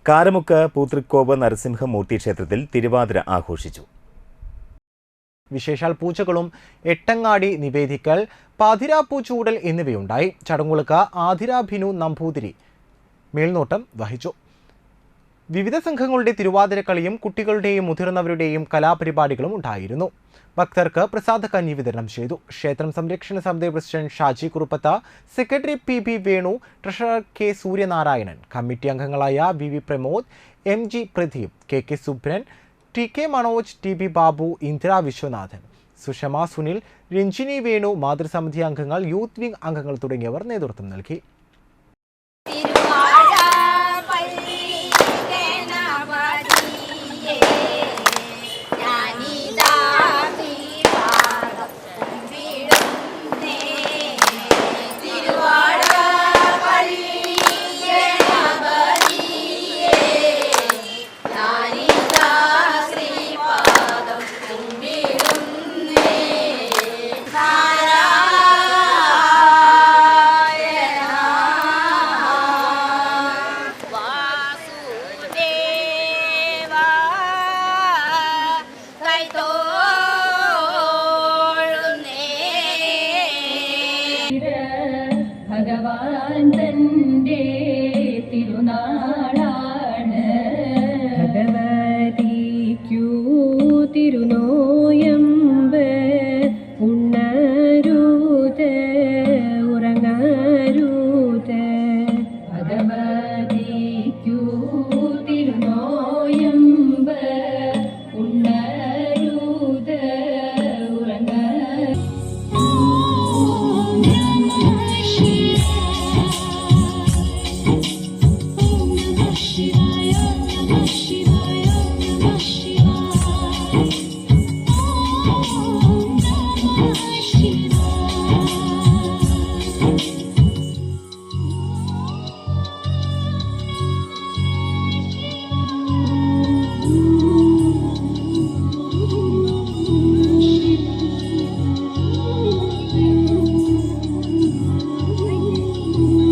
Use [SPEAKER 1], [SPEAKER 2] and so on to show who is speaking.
[SPEAKER 1] കാരമുക്ക് പൂതൃക്കോവ് നരസിംഹമൂർത്തി ക്ഷേത്രത്തിൽ തിരുവാതിര ആഘോഷിച്ചു.
[SPEAKER 2] വിശേഷാൽ പൂജകളും എട്ടങ്ങാടി നിവേദിക്കൽ, പാതിരാപ്പൂ ചൂടൽ എന്നിവയുണ്ടായി. ചടങ്ങുകൾക്ക് ആതിര ഭിനു നമ്പൂതിരി മേൽനോട്ടം വഹിച്ചു. വിവിധ സംഘങ്ങളുടെ തിരുവാതിരക്കളിയും കുട്ടികളുടെയും മുതിർന്നവരുടെയും കലാപരിപാടികളും ഉണ്ടായിരുന്നു. ഭക്തർക്ക് പ്രസാദ കഞ്ഞി വിതരണം ചെയ്തു. ക്ഷേത്രം സംരക്ഷണ സമിതി president Shaji Kuruppath, secretary PB Venu, treasurer K Suryanarayanan, committee അംഗങ്ങളായ VV Pramod, MG Pradeep, KK Subran, TK Manoj, TB Babu, Indira Viswanathan, Sushama Sunil, Ranjini Venu, മാതൃസമിതി അംഗങ്ങൾ, യൂത്ത് വിംഗ് അംഗങ്ങൾ തുടങ്ങിയവർ നേതൃത്വം നൽകി.
[SPEAKER 3] ഭഗവാൻ തന്റെ തിരുനാളാണ്. ഭഗവതിക്കു തിരുനോയമ്പ് ഉണ്ണരുത് ഉറങ്ങരുത്. ഭഗവതിക്കു തിരുനോയമ്പ് ഉണ്ണരുത് ഉറങ്ങരുത്.